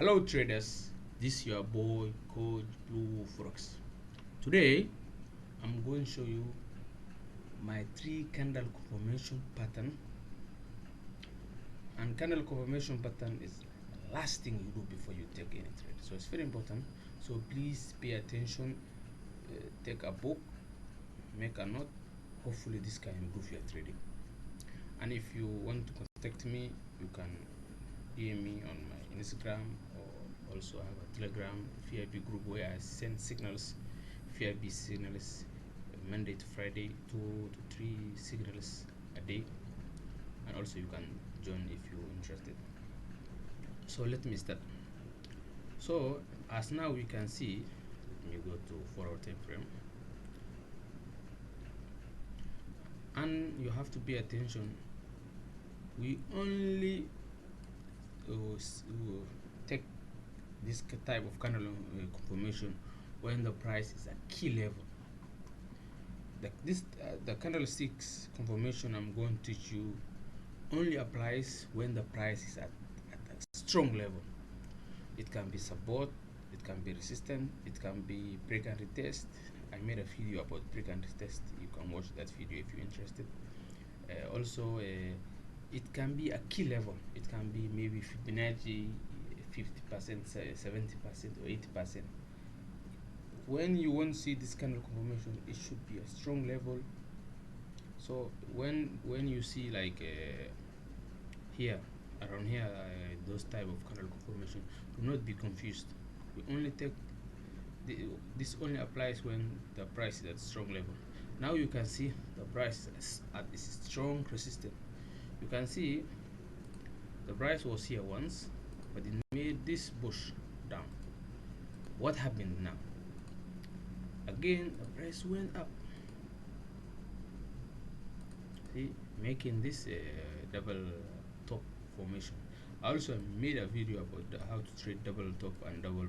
Hello traders, this is your boy Coach Blue Forex. Today I'm going to show you my 3 candle confirmation pattern, and candle confirmation pattern is the last thing you do before you take any trade, so it's very important. So please pay attention, take a book, make a note. Hopefully this can improve your trading. And if you want to contact me, you can DM me on my Instagram, or also have a Telegram VIP group where I send signals, VIP signals, Monday to Friday, 2 to 3 signals a day, and also you can join if you're interested. So let me start. So as now we can see, let me go to 4-hour time frame, and you have to pay attention. We only take this type of candle confirmation when the price is at key level. The candlesticks confirmation I'm going to teach you only applies when the price is at a strong level. It can be support, it can be resistance, it can be break and retest. I made a video about break and retest. You can watch that video if you're interested. Also, it can be a key level. It can be maybe Fibonacci 50%, 70%, or 80%. When you want to see this kind of confirmation, it should be a strong level. So when you see like here, around here, those type of candle confirmation, do not be confused. We only take this only applies when the price is at strong level. Now you can see the price is at this strong resistance. You can see the price was here once, but it made this push down. What happened now? Again, the price went up. See, making this double top formation. I also made a video about how to trade double top and double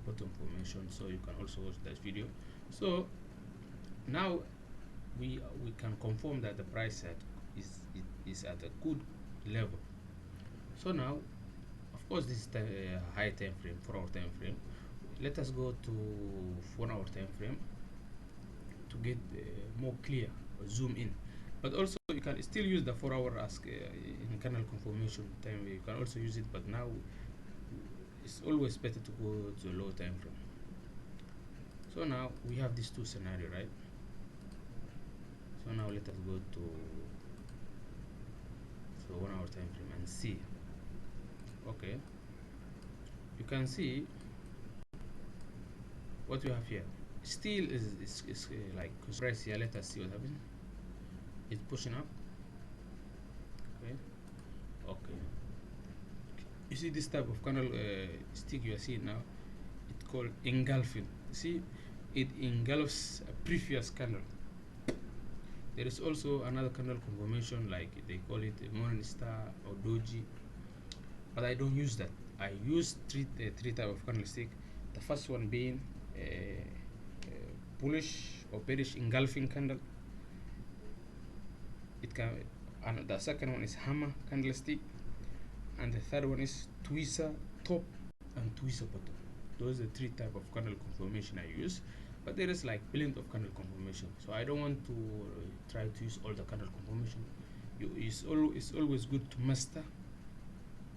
bottom formation, so you can also watch that video. So now we can confirm that the price is at a good level. So now, of course, this is the high time frame, 4-hour time frame. Let us go to 1-hour time frame to get more clear, or zoom in. But also you can still use the 4-hour as in candle confirmation time. You can also use it, but now it's always better to go to a low time frame. So now we have these two scenarios, right? So now let us go to 1-hour time frame and see. Okay, you can see what we have here. Still is like price here. Let us see what happens. It's pushing up. Okay. You see this type of candle stick you are seeing now? It's called engulfing. See, it engulfs a previous candle. There is also another candle confirmation, like they call it morning star or doji, but I don't use that. I use three type of candlestick. The first one being bullish or bearish engulfing candle. It can, and the second one is hammer candlestick, and the third one is twister top and twister bottom. Those are the 3 type of candle confirmation I use. But there is like blend of candle confirmation, so I don't want to try to use all the candle confirmation. It's always good to master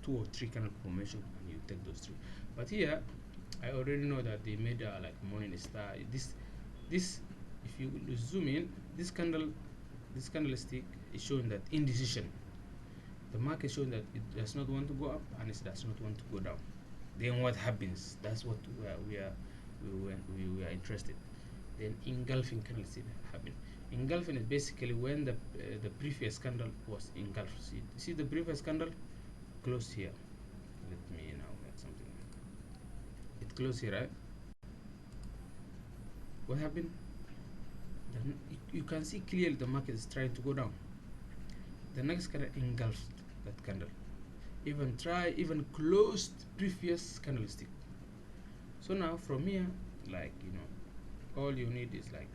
2 or 3 candle confirmation, and you take those 3. But here I already know that they made like morning star. This if you zoom in, this candlestick is showing that indecision. The market is showing that it does not want to go up and it does not want to go down. Then what happens? That's what we are interested. Then engulfing candlestick happen. Engulfing is basically when the previous candle was engulfed. See the previous candle closed here. Let me now get something. It closed here, right? What happened? Then you can see clearly the market is trying to go down. The next candle engulfed that candle. Even closed previous candlestick. So now from here, like, all you need is like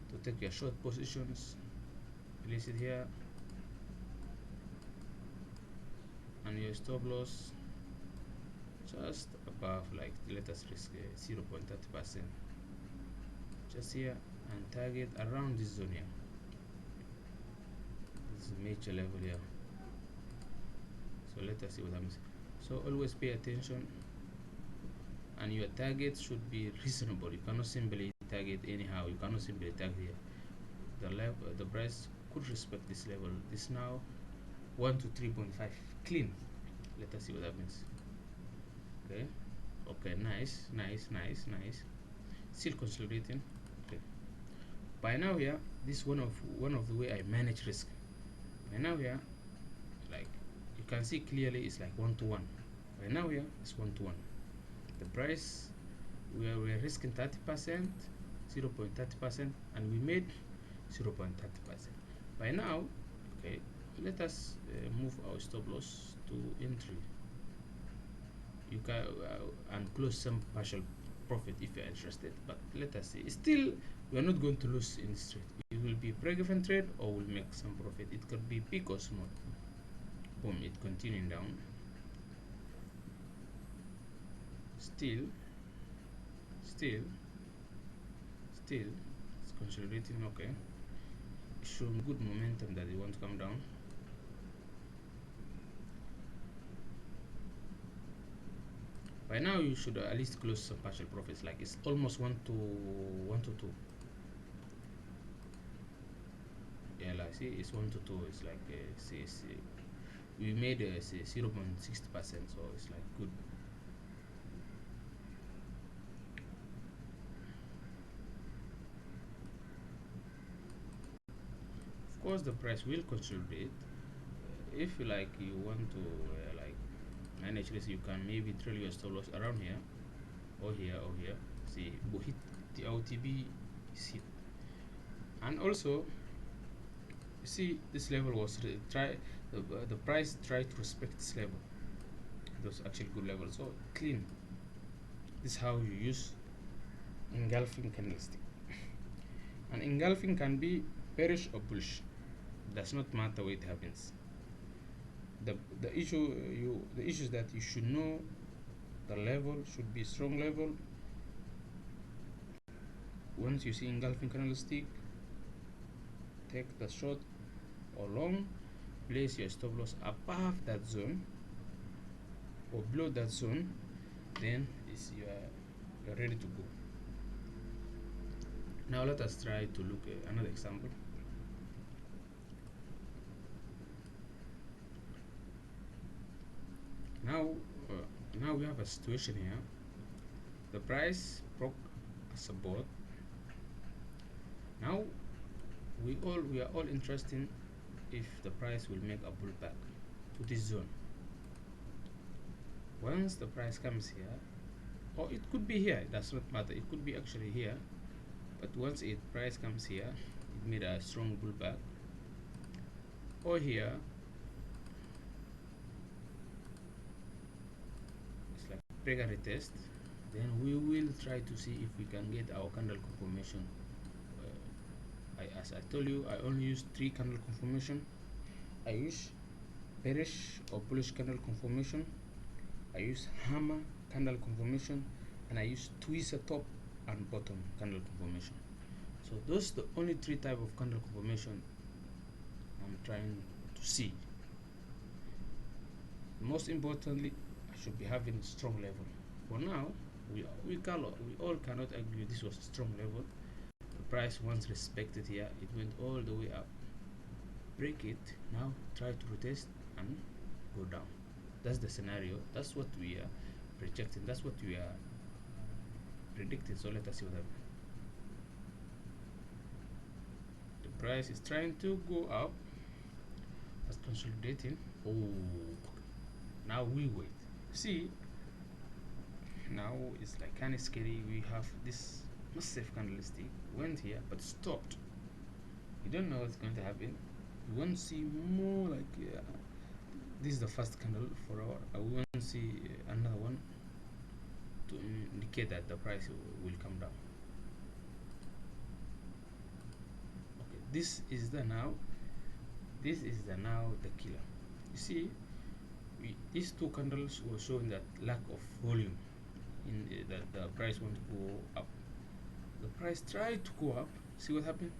to take your short positions, place it here, and your stop loss just above, like let us risk 0.30%, just here, and target around this zone here. This is a major level here, so let us see what happens. So always pay attention, and your target should be reasonable. You cannot simply target anyhow. You cannot simply target here. The price could respect this level. This now 1 to 3.5 clean. Let us see what happens. Okay, nice. Still consolidating. Okay, by now here, this is one of the way I manage risk. By now here, like you can see clearly, it's like 1 to 1. By now here, it's 1 to 1. The price, we're risking 30%, 0.30%, and we made 0.30%. By now, okay, let us move our stop loss to entry. You can and close some partial profit if you're interested, but let us see. Still, we are not going to lose in this trade. It will be break-even trade, or we'll make some profit. It could be big or small. Boom, it continuing down. Still it's consolidating. Okay, showing good momentum that it won't come down. By now you should at least close some partial profits, like it's almost 1 to 2. Yeah, like see, it's 1 to 2. It's like we made 0.60%, so it's like good. Of course, the price will consolidate. If you want to like manage this, you can maybe trail your stop loss around here, or here. See, we hit the OTB is hit, and also see this level was the price tried to respect this level. Those actually good levels, so clean. This is how you use engulfing candlestick. And engulfing can be bearish or bullish, does not matter where it happens. The issue is that you should know the level should be strong level. Once you see engulfing candlestick, take the short or long, place your stop loss above that zone or below that zone, then you're ready to go. Now let us try to look at another example. Now we have a situation here. The price broke a support. Now we are all interested if the price will make a pullback to this zone. Once the price comes here, or it could be here, it does not matter, it could be actually here, but once price comes here, it made a strong pullback, or here, it's like break and retest, then we will try to see if we can get our candle confirmation. As I told you, I only use 3 candle confirmation. I use bearish or bullish candle confirmation, I use hammer candle confirmation, and I use tweezer top and bottom candle confirmation. So those are the only 3 type of candle confirmation I'm trying to see. Most importantly, I should be having a strong level. For now, we all cannot agree this was a strong level. The price once respected here, it went all the way up, break it, now try to retest and go down. That's the scenario. That's what we are projecting. That's what we are predicting. So let us see what happens. The price is trying to go up, it's consolidating. Oh, now we wait. See, now it's like kind of scary. We have this massive candlestick went here but stopped. You don't know what's going to happen. You want to see more like this is the first candle for our we want to see another one to indicate that the price will come down. Okay, this is the now the killer. You see, these two candles were showing that lack of volume in that the price want to go up. The price tried to go up. See what happened?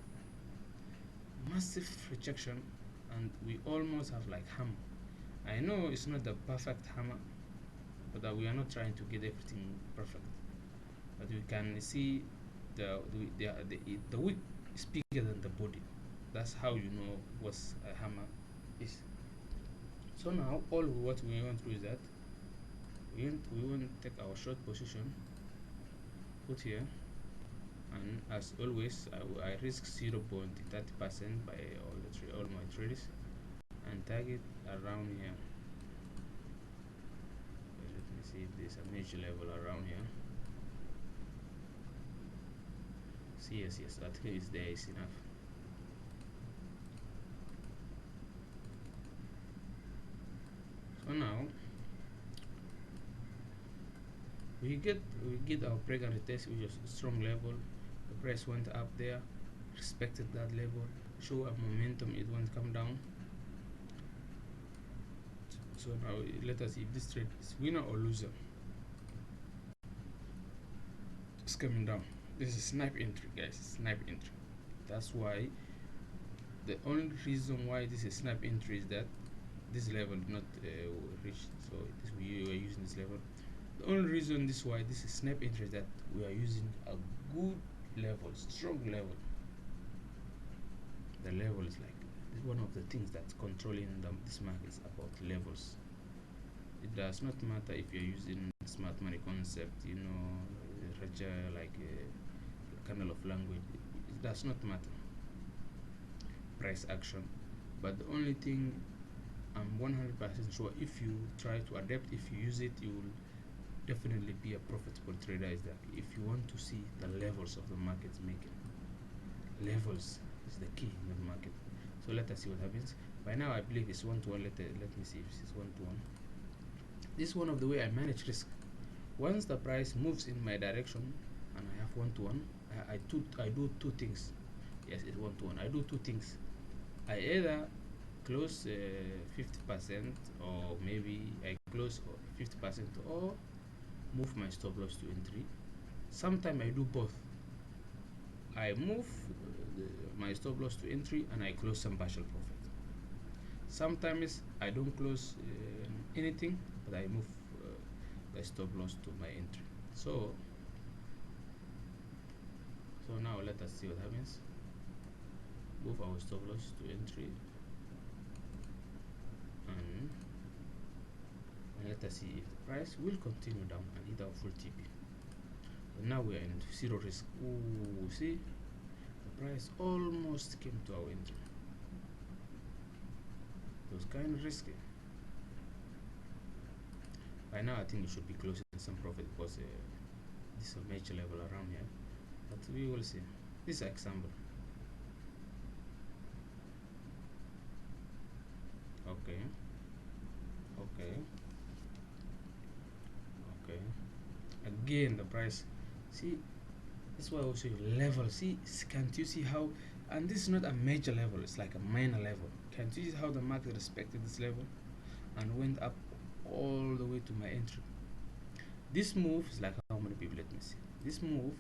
Massive rejection, and we almost have like hammer. I know it's not the perfect hammer, but we are not trying to get everything perfect. But we can see the wick is bigger than the body. That's how you know what a hammer is. So now all what we want to do is that we want to take our short position, put here, and as always I risk 0.30% by all my trades, and target around here. Let me see if there's a major level around here. See, yes, I think it's there, is enough. So now we get our break-out test, which is a strong level. The price went up there, respected that level, show a momentum, it won't come down. So now let us see if this trade is winner or loser. It's coming down. This is snipe entry, guys. Snipe entry. That's why the only reason why this is snipe entry is that this level did not reach. So we are using this level. The only reason this why this is snipe entry is that we are using a good level, strong level. The level is like one of the things that's controlling this market is about levels. It does not matter if you're using smart money concept, you know, like a kernel of language. It does not matter. Price action, but the only thing I'm 100% sure, if you try to adapt, if you use it, you will definitely be a profitable trader. Is that if you want to see the levels of the market making, levels is the key in the market. So let us see what happens. By now I believe it's 1-to-1. Let me see if it's 1-to-1. This is one of the way I manage risk. Once the price moves in my direction and I have 1-to-1, I do two things. Yes, it's 1-to-1. I do two things. I either close 50%, or maybe I close 50% or move my stop loss to entry. Sometimes I do both. I move my stop loss to entry and I close some partial profit. Sometimes I don't close anything, but I move the stop loss to my entry. So now let us see what happens. Move our stop loss to entry, and let us see if the price will continue down and hit our full TP. But now we are in zero risk. Ooh, see, the price almost came to our entry. It was kind of risky. By now I think it should be closing some profit, because this is a major level around here, but we will see. This is an example. Okay, again the price, see, that's why I also level. See, can't you see how, and this is not a major level, it's like a minor level. Can't you see how the market respected this level and went up all the way to my entry? This move is like how many people? Let me see. This move,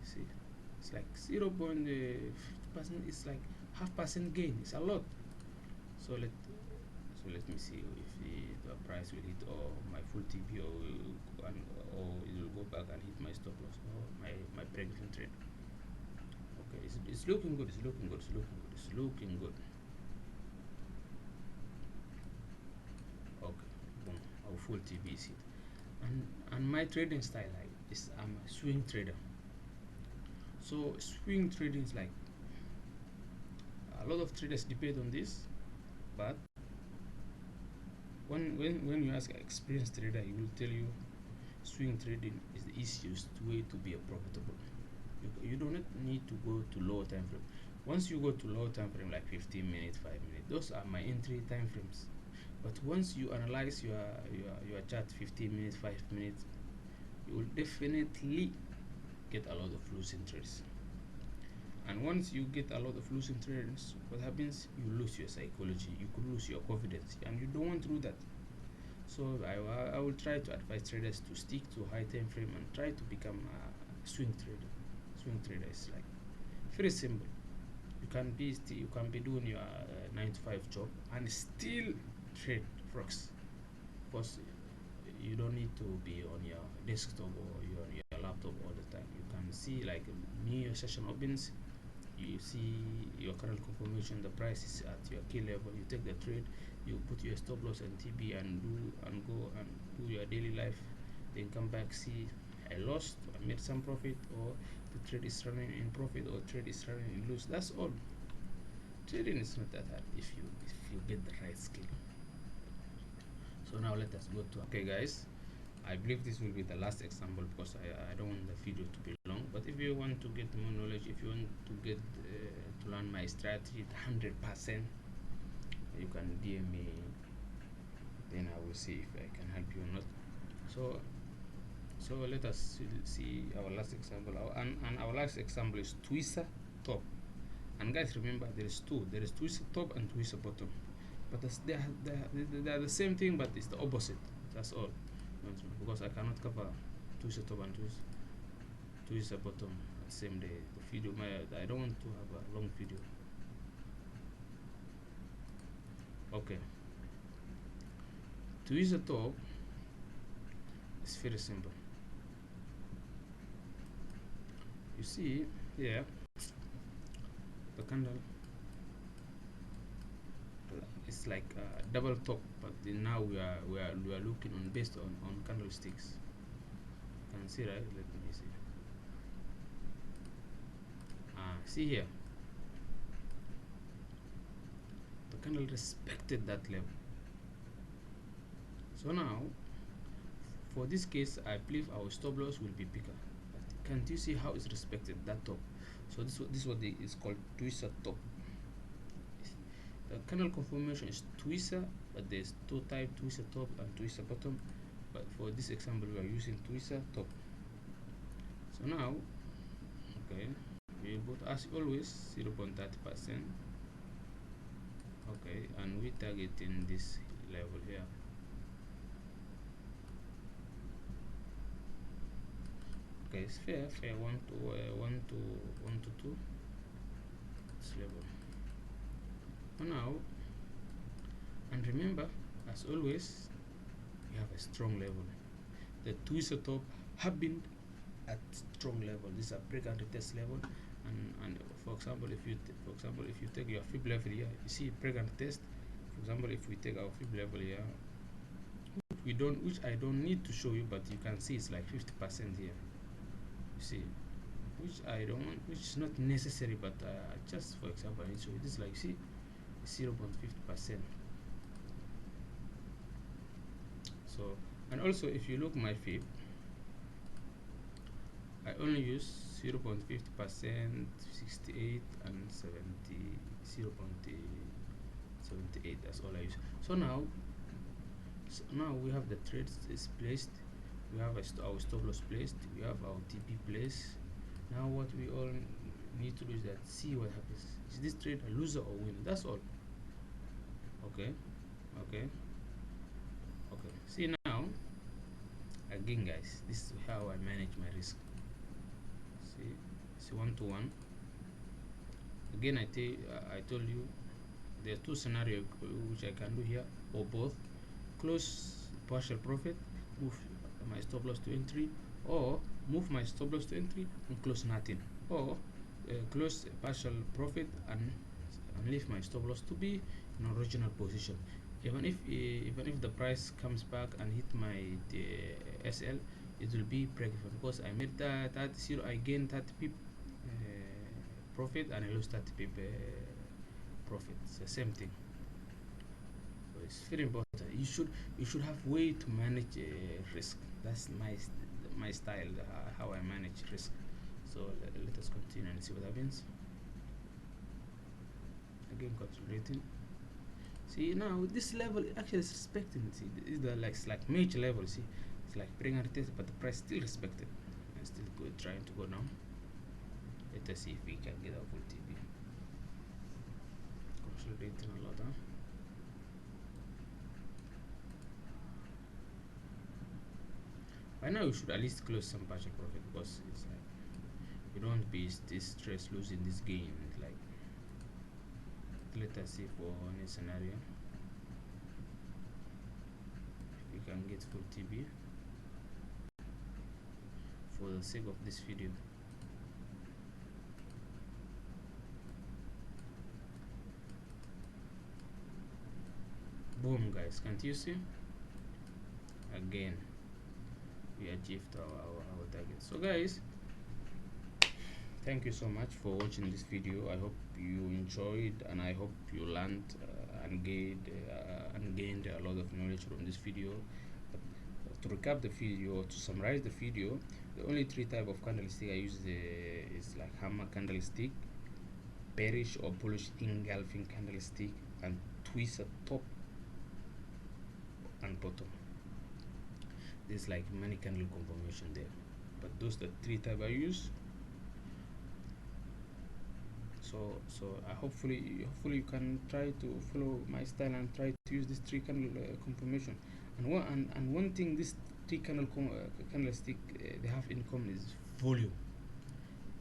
see, it's like 0.50%. It's like half% gain. It's a lot. So let me see if the price will hit or my full TP, or it will go back and hit my stop loss or my break-even trade. Okay, it's looking good. It's looking good. Okay, boom, our full TP is hit. And my trading style, I'm a swing trader. So swing trading is like, a lot of traders debate on this, but when you ask an experienced trader, he will tell you swing trading is the easiest way to be a profitable. You do not need to go to lower time frame. Once you go to lower time frame, like 15 minutes, 5 minutes, those are my entry time frames. But once you analyze your chart, 15 minutes, 5 minutes, you will definitely get a lot of losing trades. And once you get a lot of losing trades, what happens? You lose your psychology, you could lose your confidence, and you don't want to do that. So I will try to advise traders to stick to high time frame and try to become a swing trader. Swing trader is like very simple. You can be doing your 9 to 5 job and still trade Forex. Because you don't need to be on your desktop or on your laptop all the time. You can see like new session opens, you see your current confirmation, the price is at your key level, you take the trade, you put your stop loss and TB and go and do your daily life, then come back, see I lost, I made some profit, or the trade is running in profit or trade is running in loss. That's all. Trading is not that hard if you get the right skill. So now let us go to, okay guys, I believe this will be the last example because I don't want the video to be long. But if you want to get more knowledge, if you want to get to learn my strategy 100%, you can DM me, then I will see if I can help you or not. So let us see our last example, and our last example is twister top. And guys, remember there is twister top and twister bottom, but they are the same thing, but it's the opposite. That's all. Because I cannot cover twister top and twister bottom at the same day. The video, I don't want to have a long video. Okay, twister top is very simple. You see here the candle, it's like a double top, but now we are looking on based on candlesticks. You can see, right? Let me see. See here, the candle respected that level. So now for this case, I believe our stop loss will be bigger. Can't you see how it's respected that top? So this is what is called twister top. The candle confirmation is twister, but there's two types: twister top and twister bottom. But for this example, we are using twister top. So now, okay, we put as always 0.30%. Okay, and we target in this level here. Okay, it's fair 1 to 2 this level. Now, and remember, as always, we have a strong level. The twister top have been at strong level. This is a break and retest level, and for example, if you take your fib level here, you see break and retest. For example, if we take our fib level here, which I don't need to show you, but you can see it's like 50% here. You see, which I don't want, which is not necessary, but just for example, I need to show you this. Like, see, 0.50%. So, and also if you look my fib, I only use 0.50%, 68 and 0.78. That's all I use. So now we have the trades is placed, we have our stop loss placed, we have our TP placed. Now what we all need to do is that see what happens. Is this trade a loser or winner? That's all. Okay. See now, again guys, this is how I manage my risk. See 1-to-1. Again, I told you there are two scenarios which I can do here, or both: close partial profit, move my stop loss to entry, or move my stop loss to entry and close nothing, or close partial profit and leave my stop loss to be in original position. Even if the price comes back and hit my SL, it will be break even, because I made that 0, I gained 30 pip profit and I lose 30 pip profit. It's the same thing. So it's very important. You should have way to manage risk. That's my style, how I manage risk. So let us continue and see what happens. Again, consolidating. See now this level actually is respecting. See, is the like major level. See, it's like bringing a test, but the price still respected and still good, trying to go down. Let us see if we can get a full TB. Consolidating a lot, huh? By now you should at least close some partial profit, because it's like you don't be this stress losing this gain. Like, let us see for any scenario if we can get full TB for the sake of this video. Boom, guys, can't you see? Again, we achieved our target. So guys, thank you so much for watching this video. I hope you enjoyed, and I hope you learned and gained a lot of knowledge from this video. To recap the video, to summarize the video, the only three type of candlestick I use is like hammer candlestick, bearish or bullish engulfing candlestick, and twist at top and bottom. There's like many candle confirmation there, but those are the three type I use. So hopefully you can try to follow my style and try to use this three candle confirmation. And one thing this three candle candlestick they have in common is volume.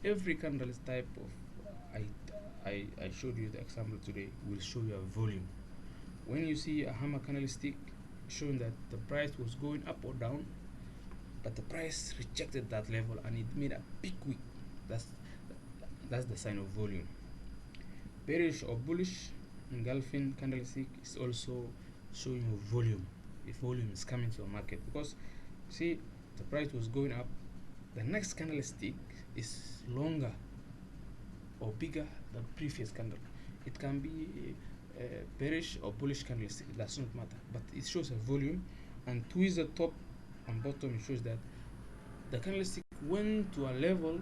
Every candle type of I showed you the example today will show you a volume. When you see a hammer candlestick showing that the price was going up or down, but the price rejected that level and it made a big wick, that's the sign of volume. Bearish or bullish engulfing candlestick is also showing you volume, if volume is coming to a market, because see the price was going up, the next candlestick is longer or bigger than previous candle. It can be bearish or bullish candlestick, it does not matter, but it shows a volume. And twist the top and bottom, it shows that the candlestick went to a level,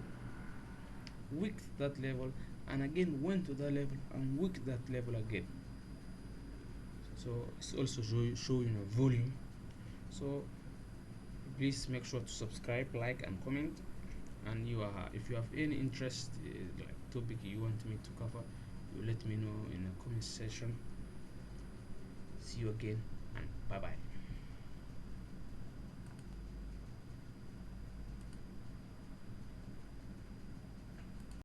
wicked that level, and again went to that level and wicked that level again. So it's also showing a volume. So please make sure to subscribe, like, and comment. And if you have any interest like topic you want me to cover, you let me know in the comment section. See you again, and bye bye.